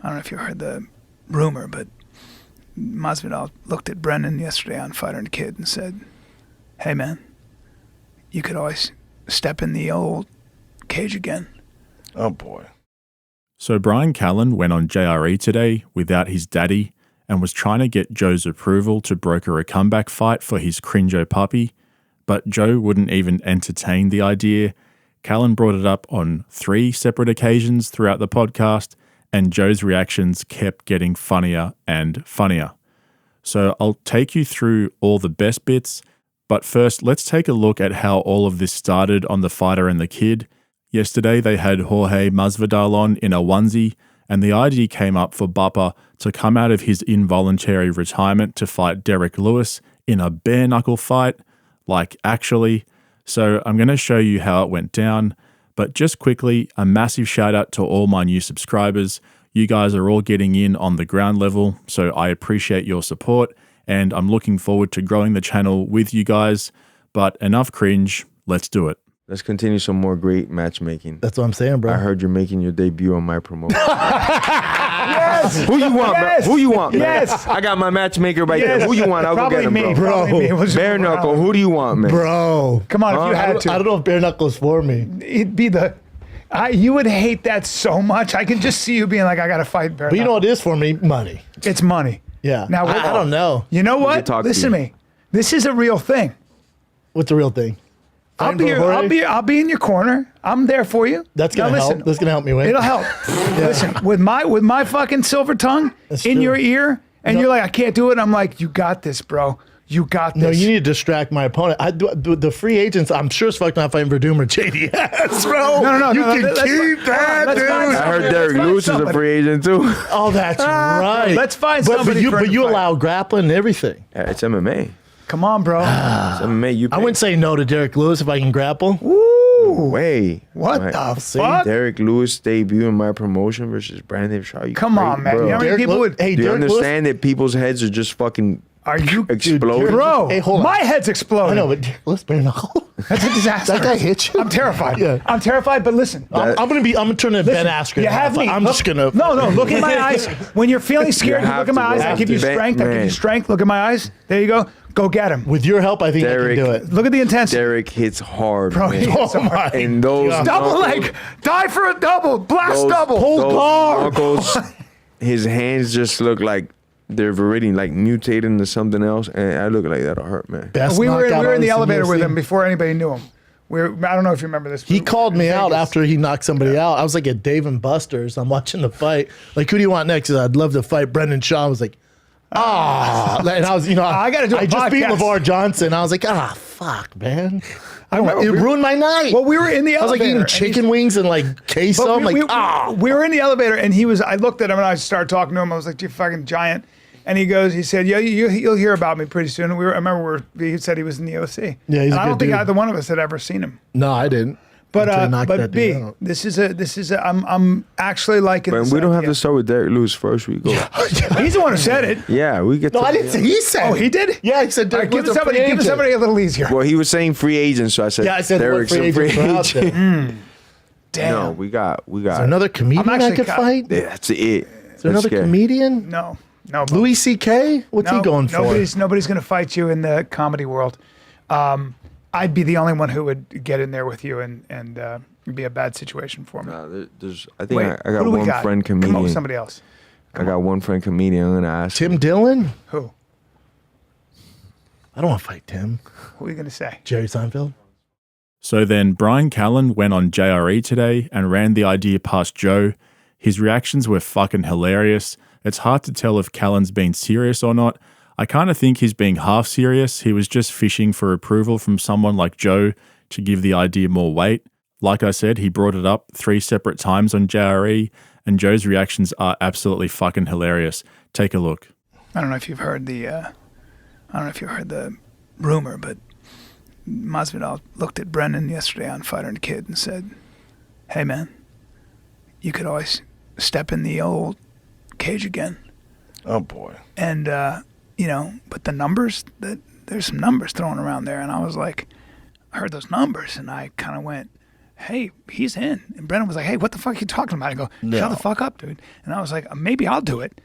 I don't know if you heard the rumor, but Masvidal looked at Brendan yesterday on Fighter and Kid and said, "Hey man, you could always step in the old cage again." Oh boy. So Bryan Callen went on JRE today without his daddy and was trying to get Joe's approval to broker a comeback fight for his cringo puppy, but Joe wouldn't even entertain the idea. Callen brought it up on 3 separate occasions throughout the podcast, and Joe's reactions kept getting funnier and funnier. So I'll take you through all the best bits, but first let's take a look at how all of this started on The Fighter and the Kid. Yesterday they had Jorge Masvidal on in a onesie, and the idea came up for Bupper to come out of his involuntary retirement to fight Derrick Lewis in a bare knuckle fight, like actually. So I'm going to show you how it went down. But just quickly, a massive shout out to all my new subscribers. You guys are all getting in on the ground level, so I appreciate your support, and I'm looking forward to growing the channel with you guys. But enough cringe, let's do it. Let's continue some more great matchmaking. That's what I'm saying, bro. I heard you're making your debut on my promotion. Yes! Who you want, Yes! bro? Who you want, man? Yes! I got my matchmaker right Yes! there. Who you want? I'll Probably go get him, me, bro. probably me. We'll just Bare move knuckle. around. Who do you want, man? Bro. Come on, if you had to. I don't know if bare knuckles for me. It'd be the... you would hate that so much. I can just see you being like, I got to fight bare But you know knuckle. what it is for me? Money. It's money. Yeah. Now, I don't know. You know what? talk to Listen to you. me. This is a real thing. What's the real thing? I'll Fighting for Jorge? be in your corner. I'm there for you. That's Now gonna listen, help. That's gonna help me win. It'll help. Listen, with my fucking silver tongue That's in true. your ear, and No. you're like, I can't do it. I'm like, you got this, bro. You got this. No, you need to distract my opponent. The free agents, I'm sure as fuck not fighting for Doom or JDS, bro. No, you no, can let's keep find- that, let's dude. find I heard Let's Derrick find Lewis is a somebody. free agent, too. Oh, that's right. let's find but somebody for him but to you fight. allow grappling and everything. Yeah, it's MMA. Come on, bro. It's MMA. You I wouldn't say no to Derrick Lewis if I can grapple. Way. What Right. the fuck? Derrick Lewis debut in my promotion versus Brandon Schaub. You Come on, crazy, man. bro. You know how many Derrick people Lew- would... Hey, Do you Derrick understand that people's heads are just fucking Are you... exploding? Bro, Hey, hold on. my head's exploding. I know, but Derrick Lewis bare knuckle. That's a disaster. That guy hit you. I'm terrified. Yeah. I'm terrified, but listen. I'm gonna turn to Ben Askren. You have me. I'm Look- just gonna. No, look in my eyes. When you're feeling scared, you have look in my to, eyes. bro. I give you Have to. strength. I give you Man. strength. Look in my eyes. There you go. Go get him. With your help, I think Derrick- I can do it. Look at the intensity. Derrick hits hard, Bro, man. he hits hard. And those God. Double knuckles- leg. Die for a double. Blast those- double. those guard. knuckles, his hands just look like they're already like mutated into something else, and I look like that'll hurt, man. Best We were in knockout the artist elevator with UFC. him before anybody knew him. I don't know if you remember this. He called me out Vegas. after he knocked somebody out. I was like at Dave and Buster's. I'm watching the fight. Like, who do you want next? He said, I'd love to fight Brendan Schaub. I was like, and I was, I gotta do a I just beat podcast. LeVar Johnson. I was like, fuck, man. I remember It we were- ruined my night. Well, we were in the I was like elevator. eating and he's- chicken wings and like queso. But I'm like, we were in the elevator, and I looked at him, and I started talking to him. I was like, "You fucking giant." And he said, "Yeah, you'll hear about me pretty soon." And I remember he said he was in the OC. Yeah, he's and a I don't good think dude. either one of us had ever seen him. No, I didn't. But Until I knocked that B, dude out. this is a. I'm actually liking. But this we don't have idea. to start with Derrick Lewis first. We go. He's the one who said it. Yeah, we get. No, to, I didn't say he said. Oh, he did. Yeah, he said All right, Derrick Lewis a free give agent. somebody a little easier. Well, he was saying free agent, so I said. Yeah, I said Derrick's what free a free agents are out there. agent. Damn. No, we got. Another comedian I'm I actually could fight? Yeah, that's it. Is there another comedian? No. Bro. Louis C.K.? What's he going for? Nobody's going to fight you in the comedy world. I'd be the only one who would get in there with you, and it'd be a bad situation for me. I think I who got do we one friend Come up with comedian. somebody else. I got one friend comedian. I'm gonna ask Tim him. Dillon? Who? I don't want to fight Tim. Who are you going to say? Jerry Seinfeld? So then Bryan Callen went on JRE today and ran the idea past Joe. His reactions were fucking hilarious. It's hard to tell if Callen's being serious or not. I kind of think he's being half serious. He was just fishing for approval from someone like Joe to give the idea more weight. Like I said, he brought it up 3 separate times on JRE, and Joe's reactions are absolutely fucking hilarious. Take a look. I don't know if you've heard the rumor, but Masvidal looked at Brendan yesterday on Fighter and Kid and said, "Hey man, you could always step in the old cage again." Oh, boy. And but the numbers, there's some numbers thrown around there, and I was like, I heard those numbers, and I kind of went, hey, he's in. And Brendan was like, hey, what the fuck are you talking about? I go, No. shut the fuck up, dude. And I was like, maybe I'll do it.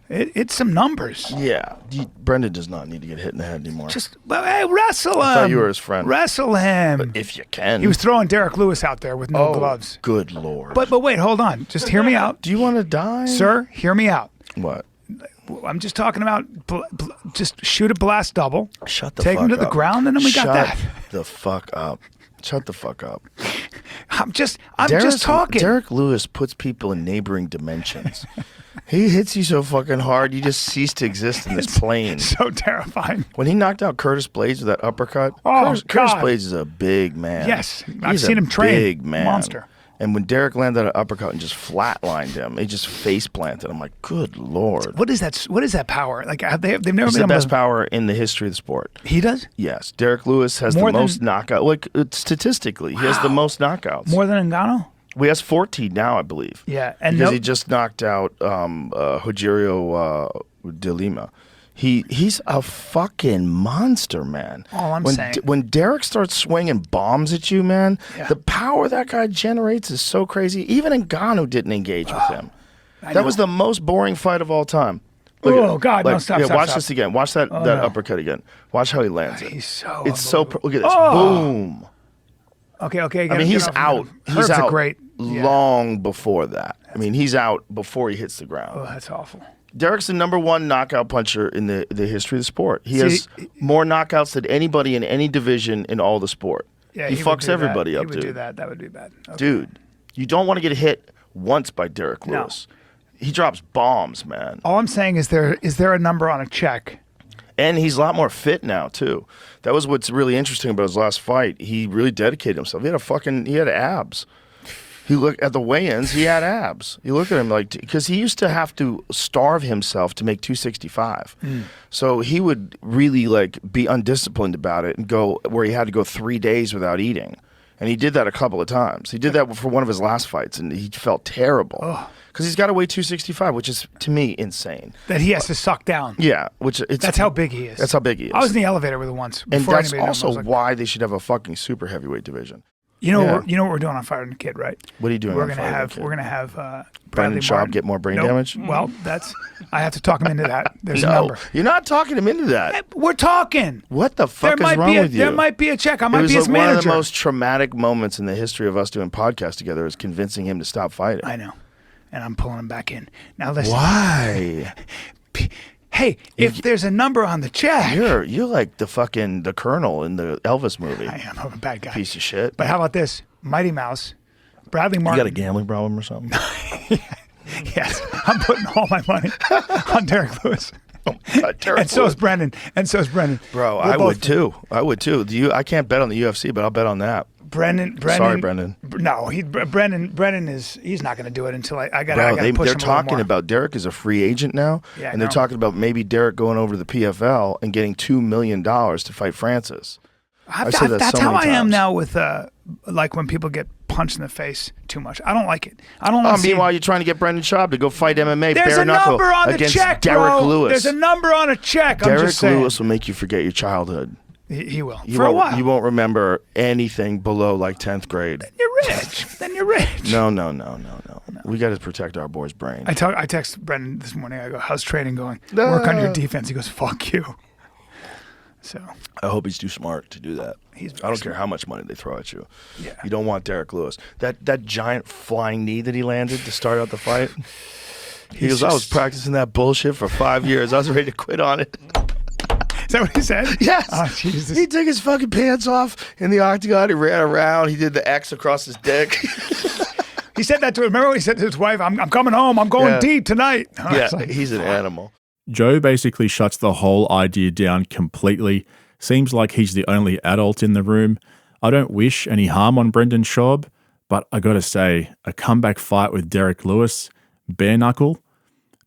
It's some numbers. Yeah. Brendan does not need to get hit in the head anymore. Just, well, hey, wrestle him. I thought you were his friend. Wrestle him. If you can. He was throwing Derrick Lewis out there with no gloves. Good Lord. But wait, hold on. Just hear me out. Do you want to die? Sir, hear me out. What? I'm just talking about just shoot a blast double. Shut the Take fuck him up. to the ground, and then we got that. Shut the fuck up. Shut the fuck up. I'm just talking. Derrick Lewis puts people in neighboring dimensions. He hits you so fucking hard, you just cease to exist in this plane. So terrifying. When he knocked out Curtis Blades with that uppercut, Curtis God. Blades is a big man. Yes, He's I've seen him train. Big man. Monster. And when Derek landed an uppercut and just flatlined him, he just face planted. I'm like, good Lord. What is that? What is that power? Like they've never It's been the able best to. power in the history of the sport. He does Yes. Derek Lewis has More the than- most knockout. Like statistically, he has the most knockouts. more than Ngannou. He has 14 now, I believe. Yeah, and because he just knocked out Rogerio de Lima. He's a fucking monster, man. All I'm when, saying- when Derek starts swinging bombs at you, man, Yeah. the power that guy generates is so crazy. Even Ngannou didn't engage with him. I That know. was the most boring fight of all time. Oh, God, no, stop, stop, Watch stop. this again. Watch that no. uppercut again. Watch how he lands it. He's so. It's so. Look at this. Oh. Boom. Okay. I mean, he's out. He's Herb's out a great. Yeah. long before that. I mean, he's out before he hits the ground. Oh, that's awful. Derek's the number one knockout puncher in the history of the sport. He See, has more knockouts than anybody in any division in all the sport. Yeah, he would fucks do everybody that. up, He would dude. do that. That would be bad. Okay. Dude, you don't want to get hit once by Derek No. Lewis. He drops bombs, man. All I'm saying is there a number on a check? And he's a lot more fit now too. That was what's really interesting about his last fight. He really dedicated himself. He had abs. He looked at the weigh-ins. He had abs. You look at him like because he used to have to starve himself to make 265. So he would really like be undisciplined about it and go where he had to go 3 days without eating. And he did that a couple of times. He did that for one of his last fights, and he felt terrible because he's got to weigh 265, which is to me insane. That he has to suck down. Yeah, which it's That's how big he is. That's how big he is. I was in the elevator with him once. And before that's anybody knew him. I also was like, why they should have a fucking super heavyweight division. You know, Yeah. what we're doing on Fighter and the Kid, right? What are you doing We're on gonna Fighter and have the Kid? we're gonna have Brendan Bradley Schaub Martin get more brain Nope. damage? Well, I have to talk him into that. There's a No, number. you're not talking him into that. Hey, we're talking. What the fuck There is might wrong be with you? there might be a check. I it might was be his like one of manager. the most traumatic moments in the history of us doing podcasts together is convincing him to stop fighting. I know, and I'm pulling him back in. Now listen. Why? Hey, if there's a number on the check, You're like the colonel in the Elvis movie. I am a bad guy. Piece of shit. But how about this? Mighty Mouse, Bradley You Martin. got a gambling problem or something? Yes, I'm putting all my money on Derek Lewis. God, Derek And so Lewis. is Brendan. Bro, We're I both- would too. I would too. I can't bet on the UFC, but I'll bet on that. Brendan. Sorry, Brendan. No, Brendan he's not going to do it until I got Bro, to push they're him a little talking more. about Derek is a free agent now, Yeah, I and they're know. talking about maybe Derek going over to the PFL and getting $2 million to fight Francis. I've said that That's so how I many am times. now with like when people get punched in the face too much. I don't like it. I don't want to see. Meanwhile, you're trying to get Brendan Schaub to go fight MMA There's bare a knuckle number on the against check, Derek bro. Lewis. There's a number on a check. I'm Derek just saying. Lewis will make you forget your childhood. He will. You For a won't, while. You won't remember anything below like 10th grade. You're rich. Then you're rich. No. We got to protect our boy's brain. I text Brendan this morning. I go, "How's training going? Work on your defense." He goes, "Fuck you." So I hope he's too smart to do that. He's I don't care how much money they throw at you. Yeah. You don't want Derek Lewis. That giant flying knee that he landed to start out the fight. He goes, I was practicing that bullshit for 5 years. I was ready to quit on it. Is that what he said? Yes. Oh, Jesus. He took his fucking pants off in the octagon. He ran around. He did the X across his dick. He said that to him. Remember when he said to his wife, I'm coming home. I'm going Yeah. deep tonight. I was Yeah, like, he's an animal. Joe basically shuts the whole idea down completely. Seems like he's the only adult in the room. I don't wish any harm on Brendan Schaub, but I gotta say, a comeback fight with Derek Lewis, bare knuckle,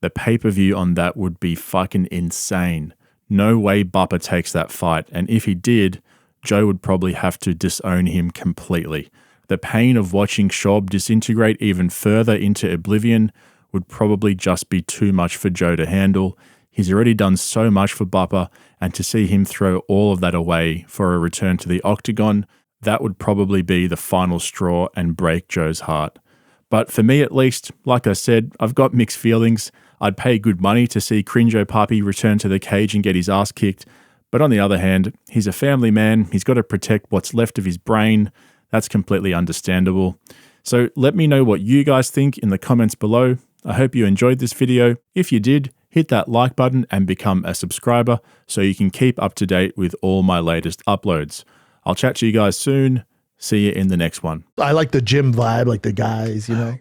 the pay-per-view on that would be fucking insane. No way Bupper takes that fight, and if he did, Joe would probably have to disown him completely. The pain of watching Schaub disintegrate even further into oblivion would probably just be too much for Joe to handle. He's already done so much for Bupper, and to see him throw all of that away for a return to the octagon, that would probably be the final straw and break Joe's heart. But for me at least, like I said, I've got mixed feelings. I'd pay good money to see Crinjo Papi return to the cage and get his ass kicked. But on the other hand, he's a family man. He's got to protect what's left of his brain. That's completely understandable. So let me know what you guys think in the comments below. I hope you enjoyed this video. If you did, hit that like button and become a subscriber so you can keep up to date with all my latest uploads. I'll chat to you guys soon. See you in the next one. I like the gym vibe, like the guys, you know.